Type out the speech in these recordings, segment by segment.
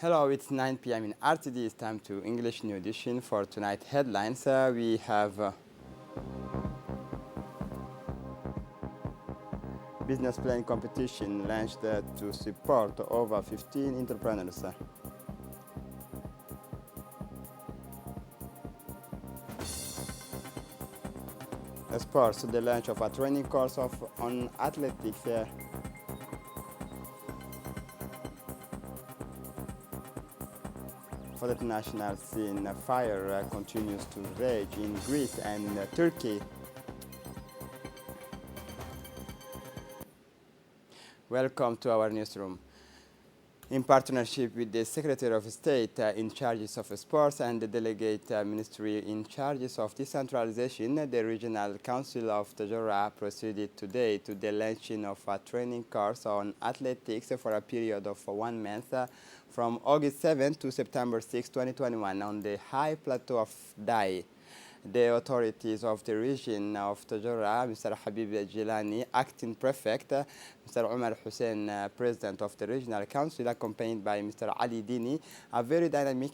Hello, it's 9 p.m. in RTD. It's time to English New Edition for tonight headlines. We have business plan competition launched to support over 15 entrepreneurs. Sports, the launch of a training course on athletics. For the international scene, fire continues to rage in Greece and Turkey. Welcome to our newsroom. In partnership with the Secretary of State in charge of sports and the delegate ministry in charge of decentralization, the Regional Council of Tajura proceeded today to the launching of a training course on athletics for a period of 1 month from August 7 to September 6, 2021 on the high plateau of Dai. The authorities of the region of Tajura, Mr. Habib Jilani, acting prefect, Mr. Omar Hussein, president of the regional council, accompanied by Mr. Ali Dini, a very dynamic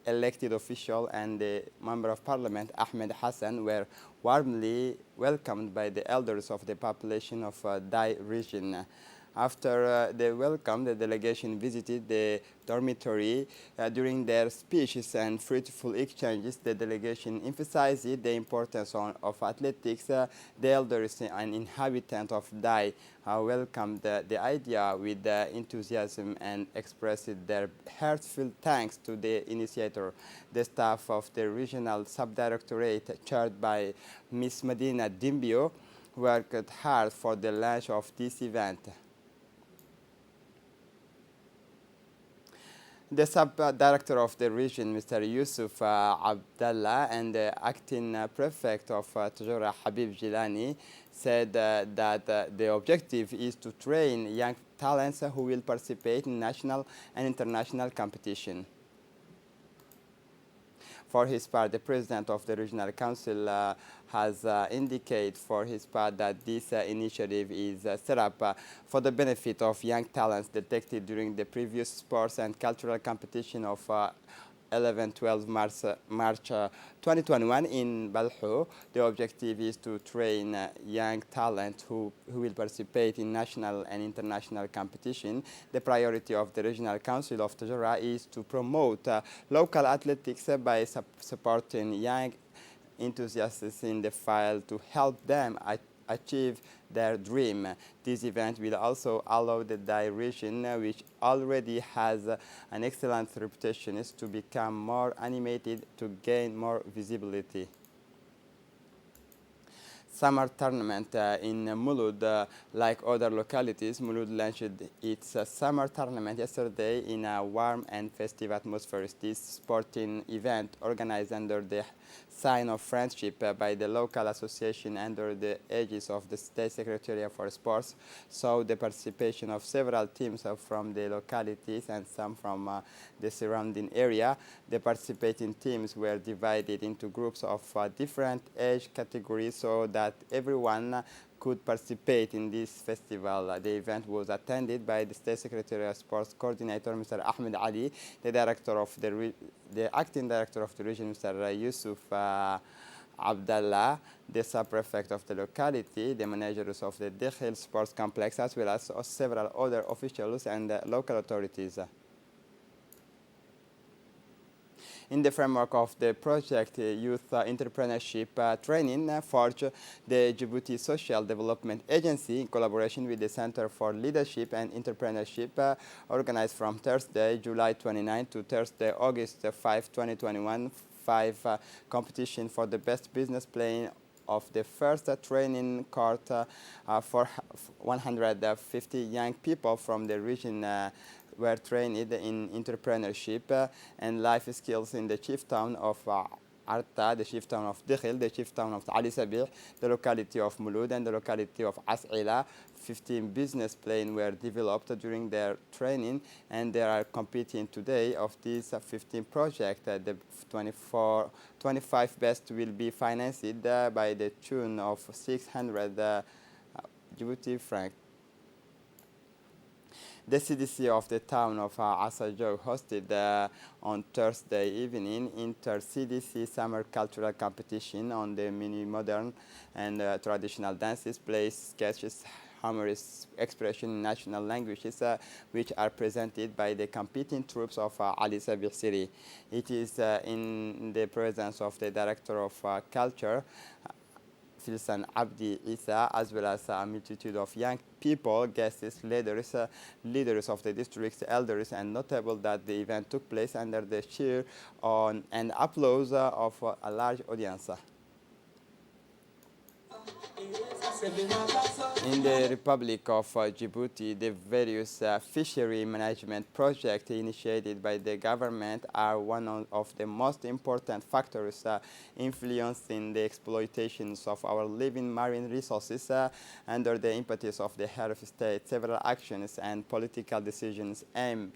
elected official, and the member of parliament, Ahmed Hassan, were warmly welcomed by the elders of the population of Dai region. After the welcome, the delegation visited the dormitory. During their speeches and fruitful exchanges, the delegation emphasized the importance of athletics. The elders and inhabitants of Dai welcomed the idea with enthusiasm and expressed their heartfelt thanks to the initiator. The staff of the regional subdirectorate, chaired by Ms. Medina Dimbio, worked hard for the launch of this event. The sub-director of the region, Mr. Yusuf Abdallah, and the acting prefect of Tajura, Habib Jilani, said that the objective is to train young talents who will participate in national and international competition. For his part, the president of the regional council has indicated for his part that this initiative is set up for the benefit of young talents detected during the previous sports and cultural competition of 11-12 March 2021 in Balho. The objective is to train young talent who will participate in national and international competition. The priority of the Regional Council of Tajura is to promote local athletics by supporting young enthusiasts in the field to help them achieve their dream. This event will also allow the Dai region, which already has an excellent reputation, to become more animated to gain more visibility. Summer tournament in Mulud. Like other localities, Mulud launched its summer tournament yesterday in a warm and festive atmosphere. This sporting event, organized under the sign of friendship by the local association under the aegis of the State Secretariat for Sports, saw the participation of several teams from the localities and some from the surrounding area. The participating teams were divided into groups of different age categories so that everyone could participate in this festival. The event was attended by the State Secretary of Sports Coordinator, Mr. Ahmed Ali, the acting director of the region, Mr. Yusuf Abdallah, the sub-prefect of the locality, the managers of the Dekhil Sports Complex, as well as several other officials and local authorities. In the framework of the project Youth Entrepreneurship Training, Forge, the Djibouti Social Development Agency, in collaboration with the Center for Leadership and Entrepreneurship, organized from Thursday, July 29 to Thursday, August 5, 2021, 5 competition for the best business plan of the first training court for 150 young people from the region were trained in entrepreneurship and life skills in the chief town of Arta, the chief town of Dekhil, the chief town of Ali Sabih, the locality of Mulud, and the locality of As'ila. 15 business plans were developed during their training, and they are competing today. Of these 15 projects, the 25 best will be financed by the tune of 600 Djibouti francs. The CDC of the town of Assajo hosted on Thursday evening inter-CDC summer cultural competition on the many modern and traditional dances, plays, sketches, humorous expression in national languages, which are presented by the competing troops of Ali Sabih City. It is in the presence of the Director of Culture, Filsan Abdi Isa, as well as a multitude of young people, guests, leaders of the district's elders, and notable that the event took place under the cheer and applause of a large audience. In the Republic of Djibouti, the various fishery management projects initiated by the government are one of the most important factors influencing the exploitations of our living marine resources. Under the impetus of the head of state, several actions and political decisions aimed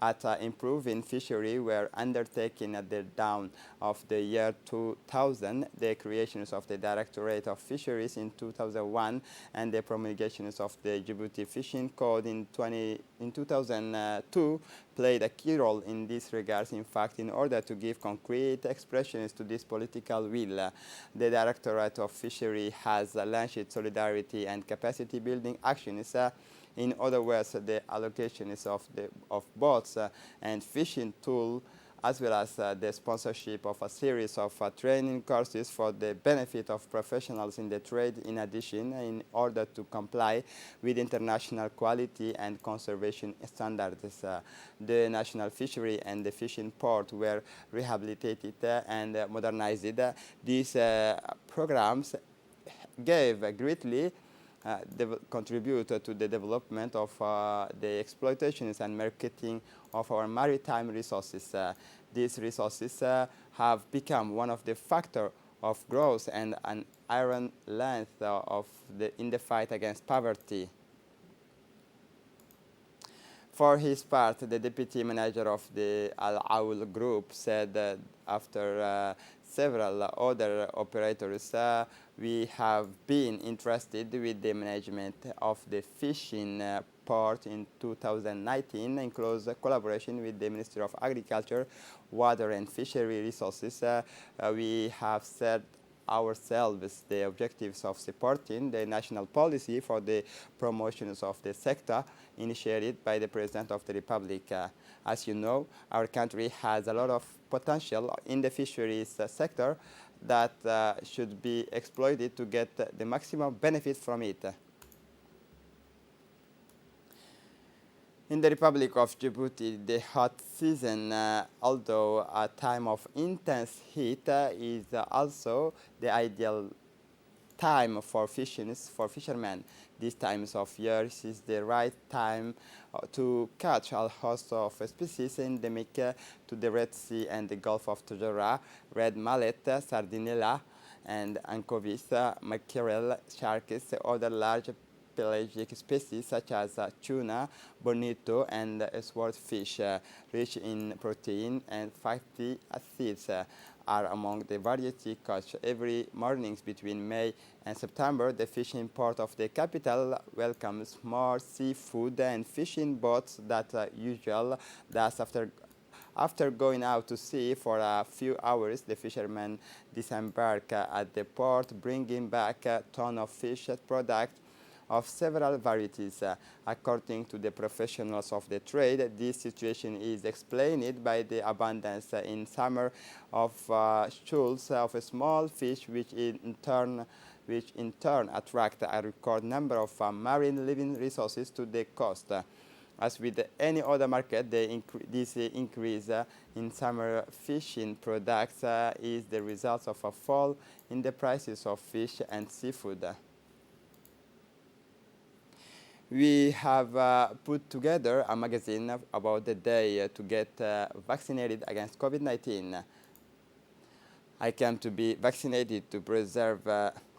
at improving fishery were undertaken at the dawn of the year 2000, the creations of the Directorate of Fisheries in 2001, and the promulgations of the Djibouti Fishing Code in 2002 played a key role in this regard. In fact, in order to give concrete expressions to this political will, the Directorate of Fishery has launched solidarity and capacity building actions. In other words, the allocations of boats and fishing tools, as well as the sponsorship of a series of training courses for the benefit of professionals in the trade, in addition, in order to comply with international quality and conservation standards. The national fishery and the fishing port were rehabilitated and modernized. These programs gave greatly contribute to the development of the exploitations and marketing of our maritime resources. These resources have become one of the factors of growth and an iron length in the fight against poverty. For his part, the deputy manager of the Al Awl Group said that after several other operators, we have been interested with the management of the fishing port in 2019 in close collaboration with the Ministry of Agriculture, Water and Fishery Resources. We have set ourselves the objectives of supporting the national policy for the promotions of the sector initiated by the President of the Republic. As you know, our country has a lot of potential in the fisheries sector that should be exploited to get the maximum benefit from it. In the Republic of Djibouti, the hot season, although a time of intense heat, is also the ideal time for fishermen. These times of year is the right time to catch a host of species endemic to the Red Sea and the Gulf of Tadjoura: red mullet, sardinella, and anchovies, mackerel, sharks, other large pelagic species such as tuna, bonito, and swordfish, rich in protein and fatty acids, are among the variety caught every morning between May and September. The fishing port of the capital welcomes more seafood and fishing boats than usual. Thus, after going out to sea for a few hours, the fishermen disembark at the port, bringing back a ton of fish product of several varieties. According to the professionals of the trade, this situation is explained by the abundance in summer of shoals of small fish, which in turn attract a record number of marine living resources to the coast. As with any other market, this increase in summer fishing products is the result of a fall in the prices of fish and seafood. We have put together a magazine about the day to get vaccinated against COVID-19. I came to be vaccinated to preserve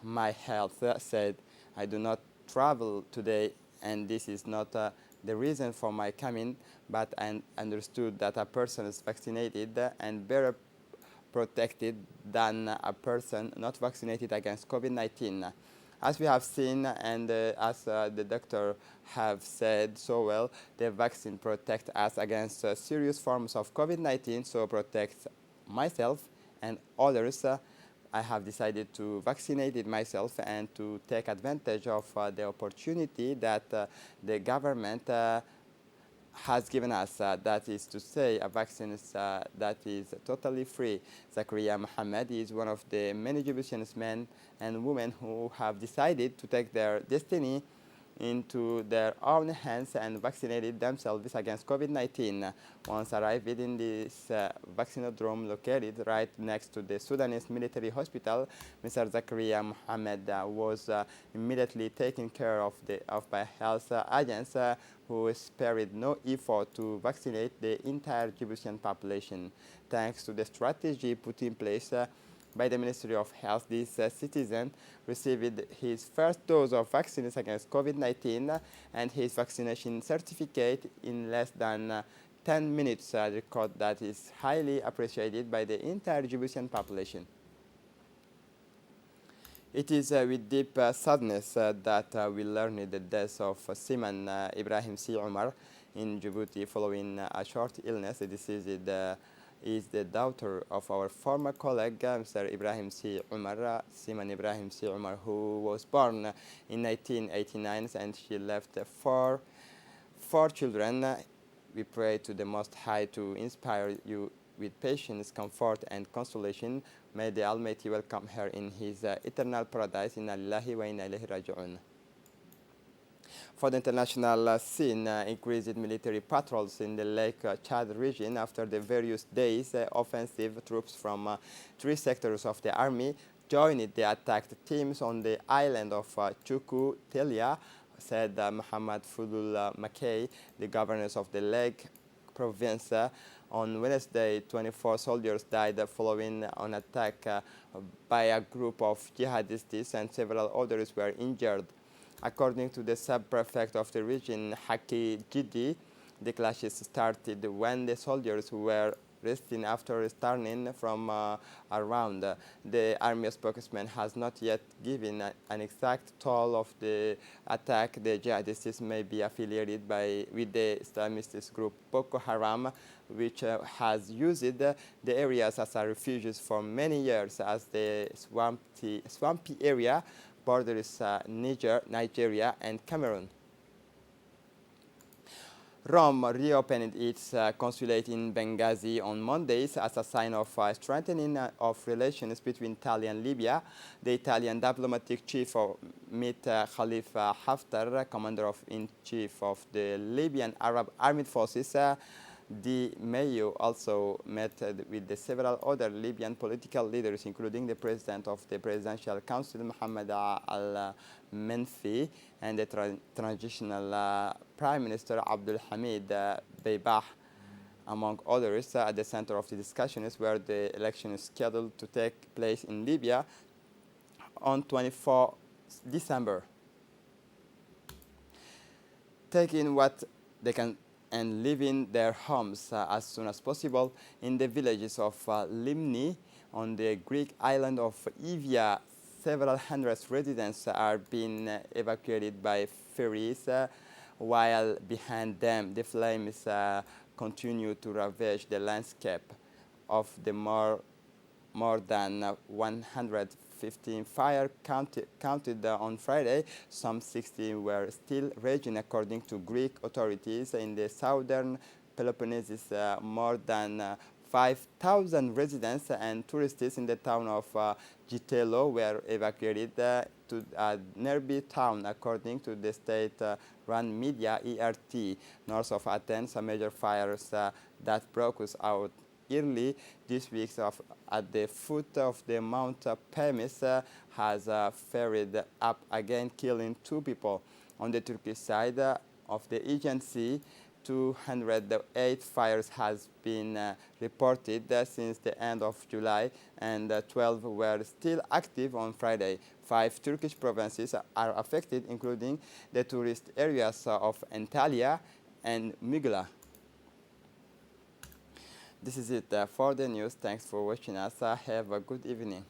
my health, said. I do not travel today, and this is not the reason for my coming, but I understood that a person is vaccinated and better protected than a person not vaccinated against COVID-19. As we have seen and as the doctor have said so well, the vaccine protects us against serious forms of COVID-19, so protects myself and others. I have decided to vaccinate it myself and to take advantage of the opportunity that the government has given us, that is to say, a vaccine that is totally free. Zakaria Mohammed is one of the many Djiboutian men and women who have decided to take their destiny into their own hands and vaccinated themselves against COVID-19. Once arrived in this vaccinodrome located right next to the Sudanese military hospital, Mr. Zakaria Mohammed was immediately taken care of by health agents who spared no effort to vaccinate the entire Djiboutian population. Thanks to the strategy put in place by the Ministry of Health, this citizen received his first dose of vaccines against COVID-19 and his vaccination certificate in less than 10 minutes, a record that is highly appreciated by the entire Djiboutian population. It is with deep sadness that we learned the death of Siman Ibrahim C. Omar in Djibouti following a short illness. This is the daughter of our former colleague, Mr. Ibrahim C. Omar, Siman Ibrahim C. Omar, who was born in 1989, and she left four children. We pray to the Most High to inspire you with patience, comfort, and consolation. May the Almighty welcome her in His eternal paradise. Inna lillahi wa inna ilayhi raji'un. For the international scene, increased military patrols in the Lake Chad region after the various days offensive troops from 3 sectors of the army joined the attacked teams on the island of Chuku Telia, said Muhammad Fudul Makey, the governor of the Lake province. On Wednesday, 24 soldiers died following an attack by a group of jihadists, and several others were injured. According to the sub-prefect of the region, Haki Jidi, the clashes started when the soldiers were resting after returning from a round. The army spokesman has not yet given an exact toll of the attack. The jihadists may be affiliated with the Islamist group Boko Haram, which has used the areas as a refuge for many years, as the swampy area borders Nigeria, and Cameroon. Rome reopened its consulate in Benghazi on Mondays as a sign of strengthening of relations between Italy and Libya. The Italian diplomatic chief met Khalifa Haftar, commander-in-chief of the Libyan Arab Armed Forces. Di Maio also met with the several other Libyan political leaders, including the president of the Presidential Council, Mohammed al-Menfi, and the transitional Prime Minister Abdul Hamid Beibah, among others. At the center of the discussions were the elections scheduled to take place in Libya on 24 December. Taking what they can and leaving their homes as soon as possible in the villages of Limni on the Greek island of Evia. Several hundred residents are being evacuated by ferries, while behind them the flames continue to ravage the landscape of the more than 115 fires counted on Friday. Some 60 were still raging, according to Greek authorities. In the southern Peloponnese, more than 5,000 residents and tourists in the town of Gitelo were evacuated to a nearby town, according to the state-run media ERT. North of Athens, major fires that broke out early this week at the foot of the Mount Pemis has flared up again, killing 2 people. On the Turkish side of the Aegean Sea, 208 fires has been reported since the end of July, and 12 were still active on Friday. 5 Turkish provinces are affected, including the tourist areas of Antalya and Mugla. This is it for the news. Thanks for watching us. Have a good evening.